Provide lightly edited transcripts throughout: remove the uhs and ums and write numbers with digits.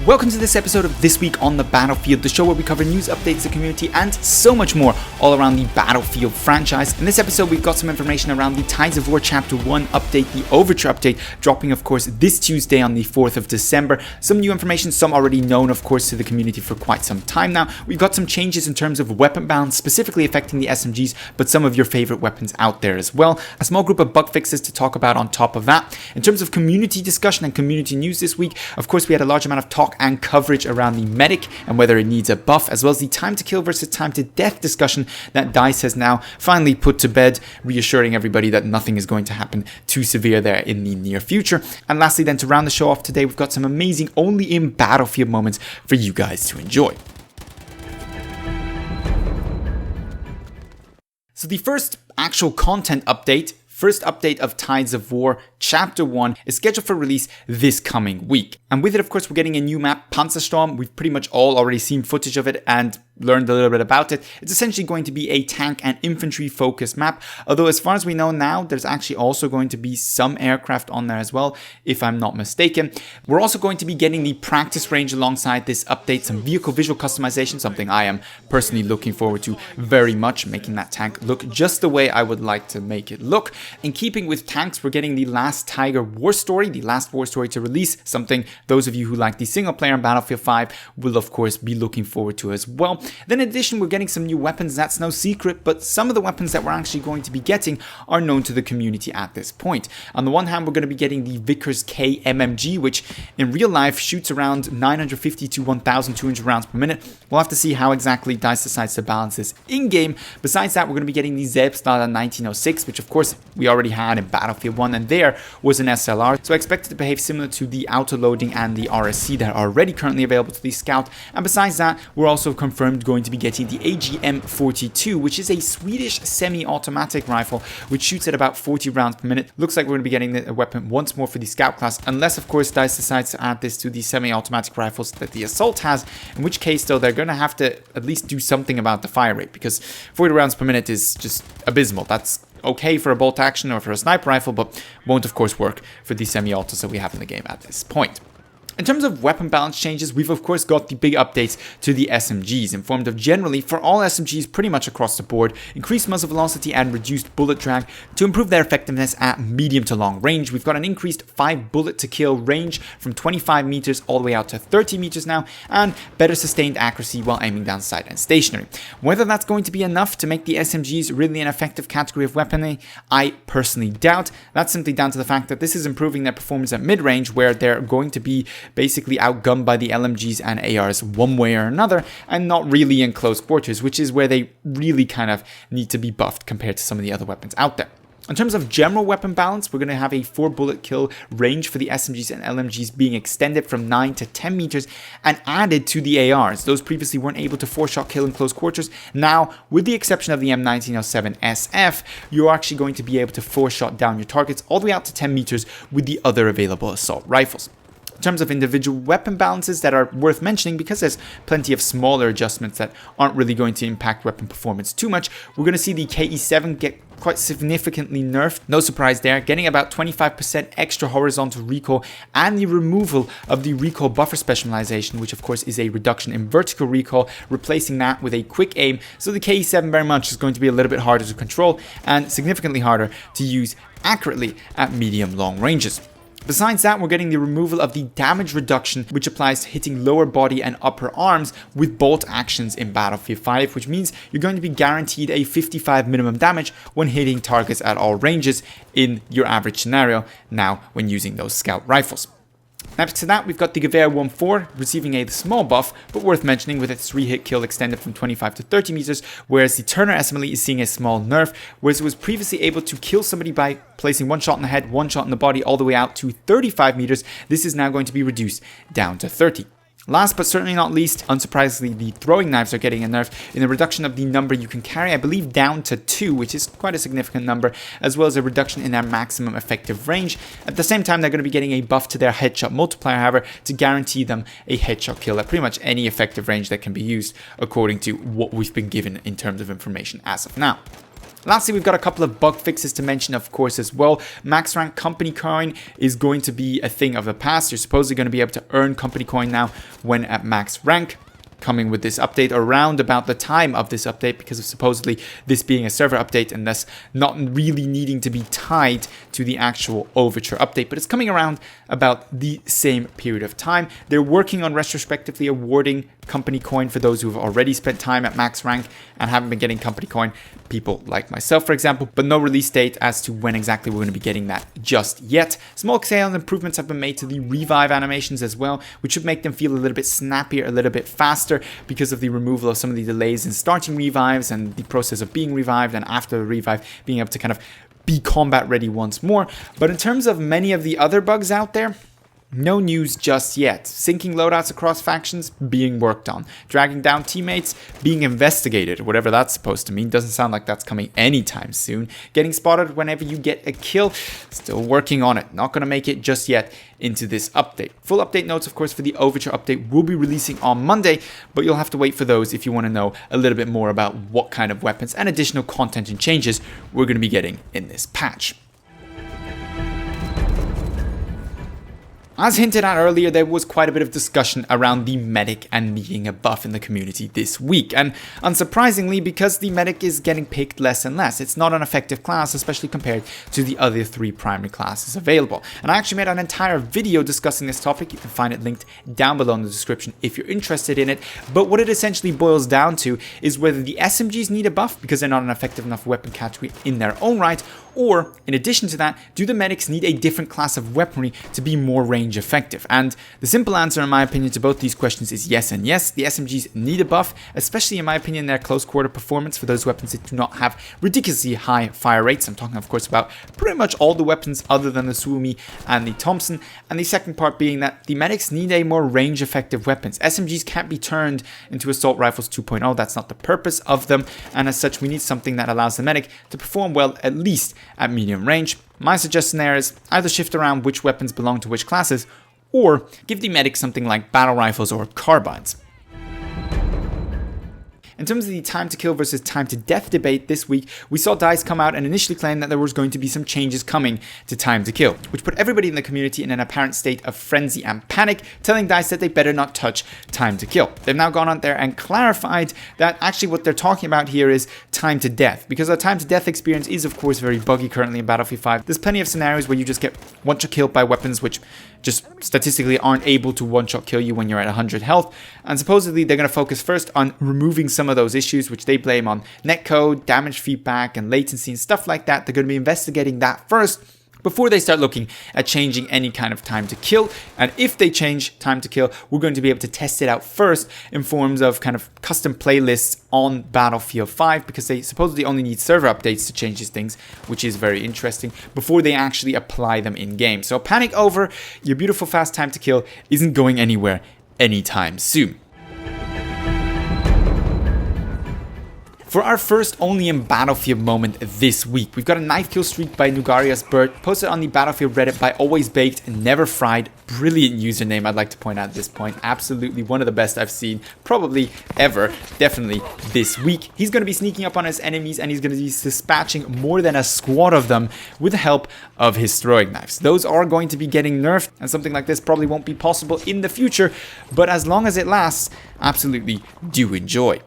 Welcome to this episode of This Week on the Battlefield, the show where we cover news, updates, the community, and so much more all around the Battlefield franchise. In this episode, we've got some information around the Tides of War Chapter 1 update, the Overture update, dropping, of course, this Tuesday on the 4th of December. Some new information, some already known, of course, to the community for quite some time now. We've got some changes in terms of weapon balance, specifically affecting the SMGs, but some of your favorite weapons out there as well. A small group of bug fixes to talk about on top of that. In terms of community discussion and community news this week, of course, we had a large amount of talk and coverage around the medic and whether it needs a buff, as well as the time to kill versus time to death discussion that DICE has now finally put to bed, reassuring everybody that nothing is going to happen too severe there in the near future. And lastly then, to round the show off today, we've got some amazing only in Battlefield moments for you guys to enjoy. So the first actual content update, first update of Tides of War Chapter 1 is scheduled for release this coming week. And with it, of course, we're getting a new map, Panzerstorm. We've pretty much all already seen footage of it and learned a little bit about it. It's essentially going to be a tank and infantry focused map, although as far as we know now, there's actually also going to be some aircraft on there as well, if I'm not mistaken. We're also going to be getting the practice range alongside this update, some vehicle visual customization, something I am personally looking forward to very much, making that tank look just the way I would like to make it look. In keeping with tanks, we're getting the last Tiger war story, the last war story to release, something those of you who like the single player in Battlefield 5 will of course be looking forward to as well. Then in addition, we're getting some new weapons, that's no secret, but some of the weapons that we're actually going to be getting are known to the community at this point. On the one hand, we're going to be getting the Vickers K SMG, which in real life shoots around 950 to 1,200 rounds per minute. We'll have to see how exactly DICE decides to balance this in-game. Besides that, we're going to be getting the Selbstlader 1906, which of course we already had in Battlefield 1, and there was an SLR, so I expect it to behave similar to the auto-loading and the RSC that are already currently available to the Scout. And besides that, we're also confirmed going to be getting the AGM-42, which is a Swedish semi-automatic rifle which shoots at about 40 rounds per minute. Looks like we're going to be getting the weapon once more for the Scout class, unless of course DICE decides to add this to the semi-automatic rifles that the Assault has, in which case though they're going to have to at least do something about the fire rate, because 40 rounds per minute is just abysmal. That's okay for a bolt action or for a sniper rifle, but won't of course work for the semi-autos that we have in the game at this point. In terms of weapon balance changes, we've of course got the big updates to the SMGs, in form of generally for all SMGs pretty much across the board, increased muzzle velocity and reduced bullet drag to improve their effectiveness at medium to long range. We've got an increased 5 bullet to kill range from 25 meters all the way out to 30 meters now, and better sustained accuracy while aiming down sight and stationary. Whether that's going to be enough to make the SMGs really an effective category of weaponry, I personally doubt. That's simply down to the fact that this is improving their performance at mid-range, where they're going to be basically outgunned by the LMGs and ARs one way or another, and not really in close quarters, which is where they really kind of need to be buffed compared to some of the other weapons out there. In terms of general weapon balance, we're going to have a 4 bullet kill range for the SMGs and LMGs being extended from 9 to 10 meters and added to the ARs. Those previously weren't able to 4-shot kill in close quarters. Now, with the exception of the M1907 SF, you're actually going to be able to 4-shot down your targets all the way out to 10 meters with the other available assault rifles. In terms of individual weapon balances that are worth mentioning, because there's plenty of smaller adjustments that aren't really going to impact weapon performance too much, we're going to see the KE7 get quite significantly nerfed. No surprise there, getting about 25% extra horizontal recoil and the removal of the recoil buffer specialization, which of course is a reduction in vertical recoil, replacing that with a quick aim. So the KE7 very much is going to be a little bit harder to control and significantly harder to use accurately at medium long ranges. Besides that, we're getting the removal of the damage reduction, which applies to hitting lower body and upper arms with bolt actions in Battlefield 5, which means you're going to be guaranteed a 55 minimum damage when hitting targets at all ranges in your average scenario now when using those scout rifles. Next to that, we've got the Gewehr 1.4 receiving a small buff, but worth mentioning with its 3-hit kill extended from 25 to 30 meters, whereas the Turner SMLE is seeing a small nerf, whereas it was previously able to kill somebody by placing 1 shot in the head, 1 shot in the body, all the way out to 35 meters. This is now going to be reduced down to 30. Last but certainly not least, unsurprisingly, the throwing knives are getting a nerf in the reduction of the number you can carry, I believe down to 2, which is quite a significant number, as well as a reduction in their maximum effective range. At the same time, they're going to be getting a buff to their headshot multiplier, however, to guarantee them a headshot kill at pretty much any effective range that can be used, according to what we've been given in terms of information as of now. Lastly, we've got a couple of bug fixes to mention, of course, as well. Max rank company coin is going to be a thing of the past. You're supposedly going to be able to earn company coin now when at max rank. Coming with this update around about the time of this update, because of supposedly this being a server update and thus not really needing to be tied to the actual Overture update, but it's coming around about the same period of time. They're working on retrospectively awarding company coin for those who have already spent time at max rank and haven't been getting company coin, people like myself, for example, but no release date as to when exactly we're going to be getting that just yet. Small scale improvements have been made to the revive animations as well, which should make them feel a little bit snappier, a little bit faster, because of the removal of some of the delays in starting revives and the process of being revived, and after the revive being able to kind of be combat ready once more. But in terms of many of the other bugs out there, no news just yet. Syncing loadouts across factions being worked on. Dragging down teammates being investigated, whatever that's supposed to mean. Doesn't sound like that's coming anytime soon. Getting spotted whenever you get a kill, still working on it. Not going to make it just yet into this update. Full update notes, of course, for the Overture update will be releasing on Monday, but you'll have to wait for those if you want to know a little bit more about what kind of weapons and additional content and changes we're going to be getting in this patch. As hinted at earlier, there was quite a bit of discussion around the Medic and being a buff in the community this week, and unsurprisingly, because the Medic is getting picked less and less, it's not an effective class, especially compared to the other 3 primary classes available. And I actually made an entire video discussing this topic. You can find it linked down below in the description if you're interested in it. But what it essentially boils down to is whether the SMGs need a buff because they're not an effective enough weapon category in their own right, or in addition to that, do the medics need a different class of weaponry to be more range effective? And the simple answer, in my opinion, to both these questions is yes and yes. The SMGs need a buff, especially in my opinion, their close quarter performance for those weapons that do not have ridiculously high fire rates. I'm talking, of course, about pretty much all the weapons other than the Suomi and the Thompson. And the second part being that the medics need a more range effective weapons. SMGs can't be turned into assault rifles 2.0. That's not the purpose of them. And as such, we need something that allows the medic to perform well, at least at medium range. My suggestion there is either shift around which weapons belong to which classes, or give the medic something like battle rifles or carbines. In terms of the time to kill versus time to death debate this week, we saw DICE come out and initially claim that there was going to be some changes coming to time to kill, which put everybody in the community in an apparent state of frenzy and panic, telling DICE that they better not touch time to kill. They've now gone on there and clarified that actually what they're talking about here is time to death, because our time to death experience is of course very buggy currently in Battlefield 5. There's plenty of scenarios where you just get one-shot killed by weapons which just statistically aren't able to one-shot kill you when you're at 100 health, and supposedly they're going to focus first on removing some of those issues, which they blame on netcode, damage feedback, and latency and stuff like that. They're going to be investigating that first before they start looking at changing any kind of time to kill. And if they change time to kill, we're going to be able to test it out first in forms of kind of custom playlists on Battlefield 5, because they supposedly only need server updates to change these things, which is very interesting, before they actually apply them in game. So panic over, your beautiful fast time to kill isn't going anywhere anytime soon. For our first only in Battlefield moment this week, we've got a knife kill streak by Nugarius Bird, posted on the Battlefield Reddit by Always Baked and Never Fried. Brilliant username, I'd like to point out at this point. Absolutely one of the best I've seen, probably ever, definitely this week. He's going to be sneaking up on his enemies, and he's going to be dispatching more than a squad of them with the help of his throwing knives. Those are going to be getting nerfed, and something like this probably won't be possible in the future, but as long as it lasts, absolutely do enjoy.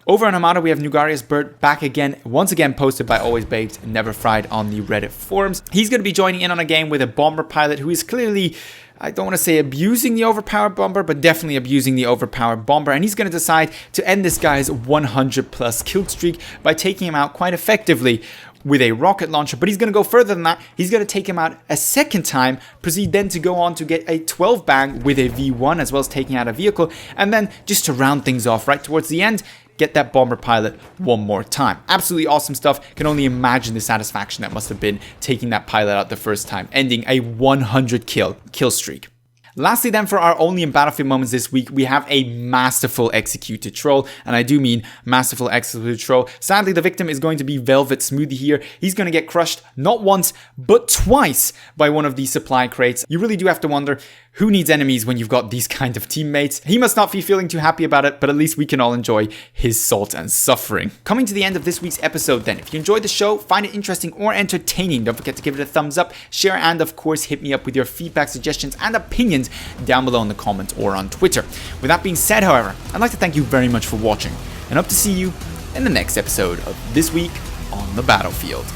Over on Armada, we have Nugarius Bird back again, once again posted by Always Baked and Never Fried on the Reddit forums. He's going to be joining in on a game with a bomber pilot who is clearly, I don't want to say abusing the overpowered bomber, but definitely abusing the overpowered bomber. And he's going to decide to end this guy's 100 plus kill streak by taking him out quite effectively with a rocket launcher. But he's going to go further than that. He's going to take him out a second time, proceed then to go on to get a 12 bang with a V1, as well as taking out a vehicle. And then just to round things off right towards the end, get that bomber pilot one more time. Absolutely awesome stuff. Can only imagine the satisfaction that must have been taking that pilot out the first time, ending a 100 kill streak. Lastly then, for our only in Battlefield moments this week, we have a masterful executed troll, and I do mean masterful executed troll. Sadly, the victim is going to be Velvet Smoothie here. He's going to get crushed not once, but twice by one of these supply crates. You really do have to wonder Who needs enemies when you've got these kind of teammates? He must not be feeling too happy about it, but at least we can all enjoy his salt and suffering. Coming to the end of this week's episode then, if you enjoyed the show, find it interesting or entertaining, don't forget to give it a thumbs up, share, and of course hit me up with your feedback, suggestions, and opinions down below in the comments or on Twitter. With that being said, however, I'd like to thank you very much for watching, and hope to see you in the next episode of This Week on the Battlefield.